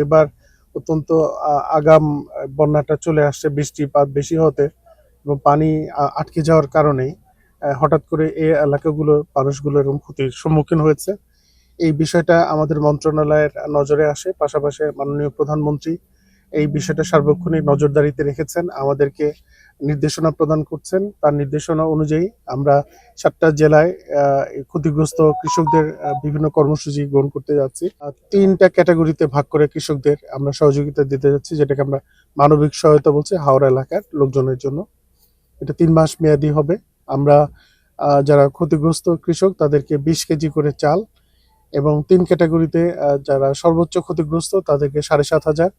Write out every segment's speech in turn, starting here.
এবার অত্যন্ত আগাম বন্যাটা চলে আসছে বৃষ্টিপাত বেশি হতে এবং পানি আটকে যাওয়ার কারণেই হঠাৎ করে এই এলাকাগুলোর মানুষগুলো এরকম ক্ষতির সম্মুখীন হয়েছে। এই বিষয়টা আমাদের মন্ত্রণালয়ের নজরে আসে, পাশাপাশি মাননীয় প্রধানমন্ত্রী এই বিষয়টা সার্বক্ষণিক নজরদারিতে রেখেছেন, আমাদেরকে নির্দেশনা প্রদান করছেন। তার নির্দেশনা অনুযায়ী আমরা 7টা জেলায় ক্ষতিগ্রস্ত কৃষকদের বিভিন্ন কর্মসূচি গ্রহণ করতে যাচ্ছি। 3টা ক্যাটাগরিতে ভাগ করে কৃষকদের আমরা সহযোগিতা দিতে যাচ্ছি, যেটাকে আমরা মানবিক সহায়তা বলছি হাওড়া এলাকার লোকজনের জন্য। এটা 3 মাস মেয়াদি হবে। আমরা যারা ক্ষতিগ্রস্ত কৃষক তাদেরকে 20 কেজি করে চাল এবং 3 ক্যাটাগরিতে যারা সর্বোচ্চ ক্ষতিগ্রস্ত তাদেরকে 7,500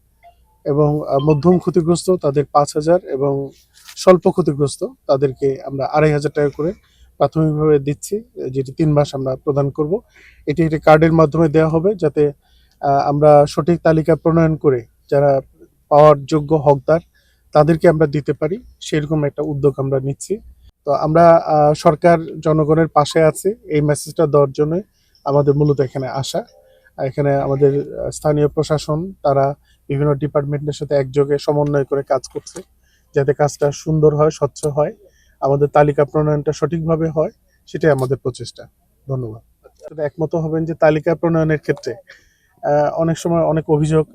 এবং মধ্যম ক্ষতিগ্রস্ত তাদের 5,000 এবং স্বল্প ক্ষতিগ্রস্ত তাদেরকে আমরা 2,500 টাকা করে প্রাথমিকভাবে দিচ্ছি, যেটি 3 মাস আমরা প্রদান করব। এটি একটি কার্ডের মাধ্যমে দেওয়া হবে, যাতে আমরা সঠিক তালিকা প্রণয়ন করে যারা পাওয়ার যোগ্য হকদার তাদেরকে আমরা দিতে পারি, সেরকম একটা উদ্যোগ আমরা নিচ্ছি। তো আমরা সরকার জনগণের পাশে আছি, এই মেসেজটা দেওয়ার জন্য আমাদের মূলত এখানে আসা। এখানে আমাদের স্থানীয় প্রশাসন তারা বিভিন্ন ডিপার্টমেন্টের সাথে একযোগে সমন্বয় করে কাজ করছে, যাতে কাজটা সুন্দর হয়, স্বচ্ছ হয়, আমাদের তালিকা প্রণয়নটা সঠিকভাবে হয়, সেটাই আমাদের প্রচেষ্টা। ধন্যবাদ। একমত হবেন যে তালিকা প্রণয়নের ক্ষেত্রে অনেক সময় অনেক অভিযোগ,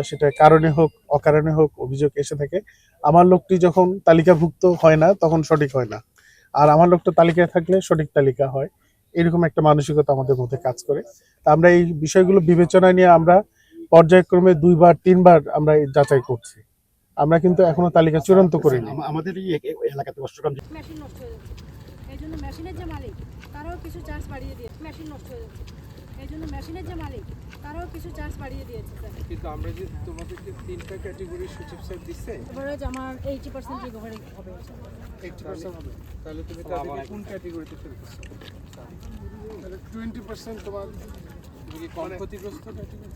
সেটা কারণে হোক অকারণে হোক অভিযোগ এসে থাকে। আমার লোকটি যখন তালিকাভুক্ত হয় না তখন সঠিক হয় না, আর আমার লোকটা তালিকায় থাকলে সঠিক তালিকা হয়, এরকম একটা মানসিকতা আমাদের মধ্যে কাজ করে। তা আমরা এই বিষয়গুলো বিবেচনায় নিয়ে আমরা পর্যায়ক্রমে 2বার 3বার আমরা যাচাই করছি। আমরা কিন্তু এখনো তালিকা চূড়ান্ত করিনি। আমাদের এই এলাকাতে মেশিন নষ্ট হয়ে যাচ্ছে, এই জন্য মেশিনের যে মালিক তারাও কিছু চার্জ বাড়িয়ে দিয়েছে। মেশিন নষ্ট হয়ে যাচ্ছে, এই জন্য মেশিনের যে মালিক তারাও কিছু চার্জ বাড়িয়ে দিয়েছে। কিন্তু আমরা যে তোমাদেরকে 3টা ক্যাটাগরি সূচিত স্যার দিচ্ছে, এভারেজ আমার 80% রিকভারি হবে। 80% হবে, তাহলে তুমি তাদেরকে কোন ক্যাটাগরিতে ফেলতেছো? তাহলে 20% তোমার তুমি কি কম ক্ষতিগ্রস্ত ক্যাটাগরি?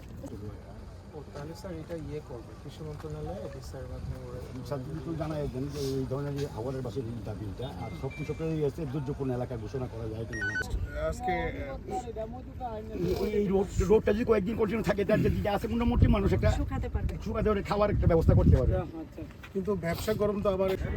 তাহলে স্যার এটা করবে কৃষি মন্ত্রণালয় অফিসারের মাধ্যমে জানাই দেন যে এই ধরনের হাওয়ারের বাসের দাবিটা আর সব কৃষকেরই এসে দুর্যোগপূর্ণ এলাকা ঘোষণা করা যায় কিনা। আজকে এই রোডটা যদি কয়েকদিন কন্টিনিউ থাকে তার যে আছে মোটামুটি মানুষ একটা শুকাতে পারবে, শুকাতে পারে, খাওয়ার একটা ব্যবস্থা করতে পারবে। কিন্তু ব্যবসা গরম তো আবার যদি